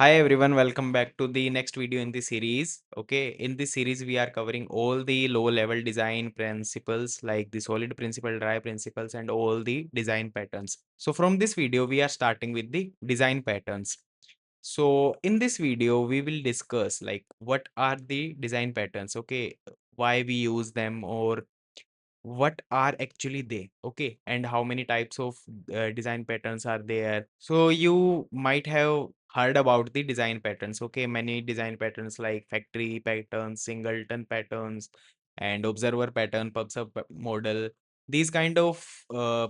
Hi everyone, welcome back to the next video in the series. Okay, in this series we are covering all the low level design principles like the solid principle, dry principles and all the design patterns. So from this video we are starting with the design patterns. So in this video we will discuss like what are the design patterns, okay, why we use them or what are actually they, okay, and how many types of design patterns are there. So you might have heard about the design patterns, okay, many design patterns like factory patterns, singleton patterns, and observer pattern, pub sub model. These kind of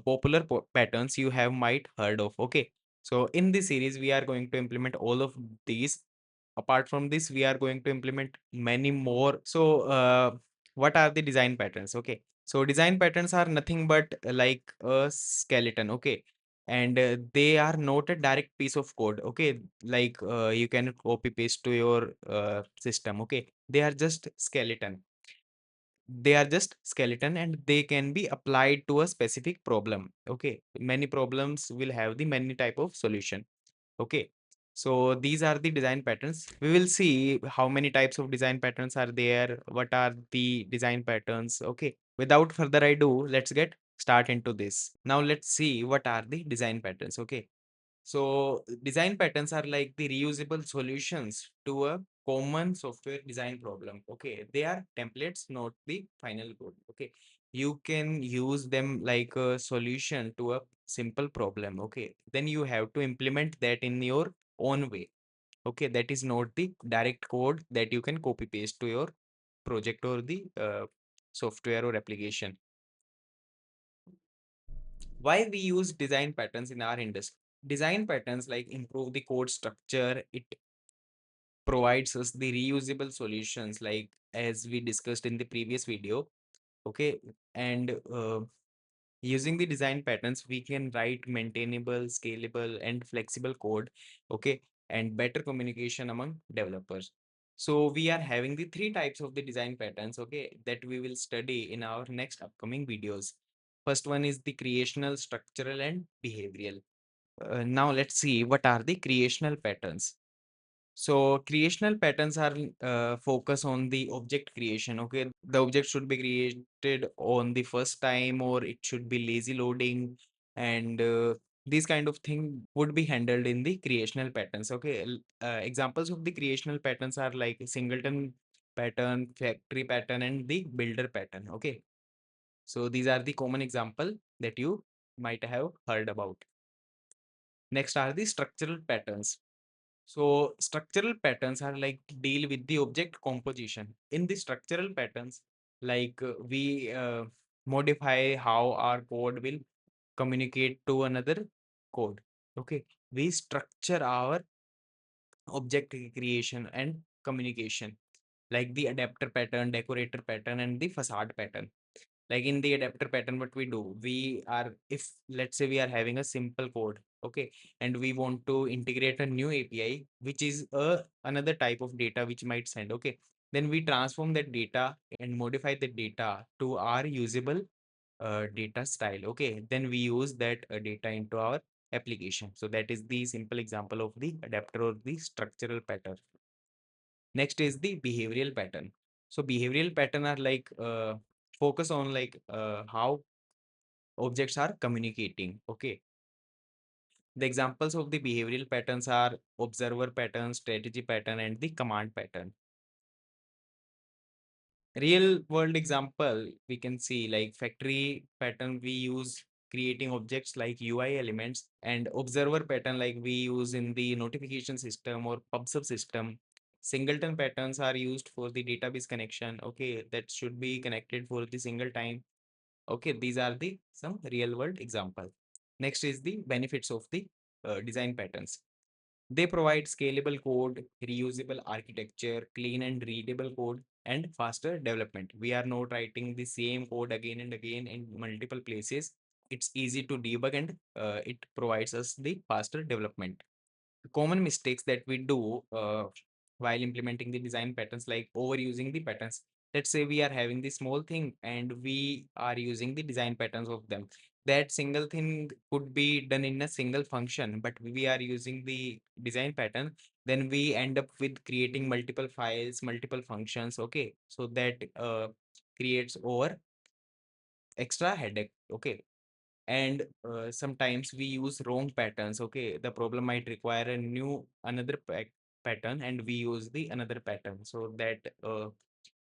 popular patterns you have might heard of, okay. So in this series we are going to implement all of these. Apart from this we are going to implement many more. So what are the design patterns, okay? So design patterns are nothing but like a skeleton, okay? And they are not a direct piece of code, okay? Like you can copy paste to your system, okay? They are just skeleton. They are just skeleton and they can be applied to a specific problem, okay? Many problems will have the many type of solution. Okay, so these are the design patterns. We will see how many types of design patterns are there, what are the design patterns. Okay, without further ado, let's get start into this. Now let's see what are the design patterns. Okay, so design patterns are like the reusable solutions to a common software design problem. Okay, they are templates, not the final code. Okay, you can use them like a solution to a simple problem. Okay, then you have to implement that in your own way. Okay, that is not the direct code that you can copy paste to your project or the software or application. Why we use design patterns in our industry? Design patterns like improve the code structure. It provides us the reusable solutions like as we discussed in the previous video. Okay, and using the design patterns we can write maintainable, scalable and flexible code. Okay, and better communication among developers. So we are having the three types of the design patterns, okay, that we will study in our next upcoming videos. First one is the creational, structural and behavioral. Now let's see what are the creational patterns. So creational patterns are focus on the object creation. Okay, the object should be created on the first time or it should be lazy loading, and these kind of thing would be handled in the creational patterns. Okay, examples of the creational patterns are like singleton pattern, factory pattern, and the builder pattern. Okay, so these are the common example that you might have heard about. Next are the structural patterns. So structural patterns are like deal with the object composition. In the structural patterns, like we modify how our code will communicate to another code. Okay, we structure our object creation and communication like the adapter pattern, decorator pattern, and the facade pattern. Like in the adapter pattern, what we do, we are, if let's say we are having a simple code, okay, and we want to integrate a new API which is another type of data which might send, okay, then we transform that data and modify the data to our usable data style. Okay, then we use that data into our application. So that is the simple example of the adapter or the structural pattern. Next is the behavioral pattern. So behavioral pattern are like focus on like how objects are communicating. Okay, the examples of the behavioral patterns are observer pattern, strategy pattern, and the command pattern. Real world example we can see like factory pattern we use creating objects like UI elements, and observer pattern like we use in the notification system or pub sub system. Singleton patterns are used for the database connection. Okay, that should be connected for the single time. Okay, these are the some real world example. Next is the benefits of the design patterns. They provide scalable code, reusable architecture, clean and readable code, and faster development. We are not writing the same code again and again in multiple places. It's easy to debug and it provides us the faster development. Common mistakes that we do while implementing the design patterns like overusing the patterns. Let's say we are having the small thing and we are using the design patterns of them. That single thing could be done in a single function, but we are using the design pattern then we end up with creating multiple files, multiple functions. Okay, so that creates over extra headache. Okay, and sometimes we use wrong patterns. Okay, the problem might require a new another pattern, and we use the another pattern, so that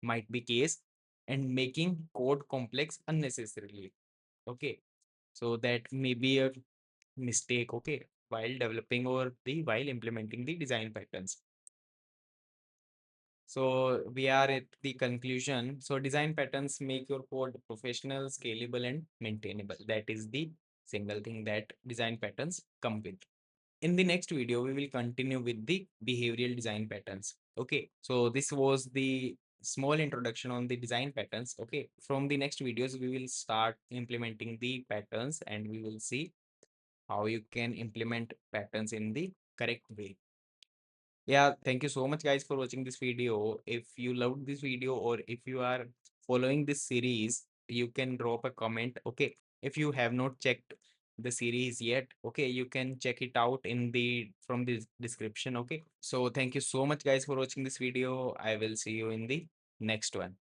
might be case, and making code complex unnecessarily. Okay, so that may be a mistake. Okay, while developing or the while implementing the design patterns. So we are at the conclusion. So design patterns make your code professional, scalable, and maintainable. That is the single thing that design patterns come with. In the next video, we will continue with the behavioral design patterns. Okay, so this was the small introduction on the design patterns. Okay, from the next videos, we will start implementing the patterns, and we will see how you can implement patterns in the correct way. Yeah, thank you so much guys for watching this video. If you loved this video or if you are following this series, you can drop a comment. Okay, if you have not checked the series yet, okay, you can check it out in the from the description. Okay, so thank you so much guys for watching this video. I will see you in the next one.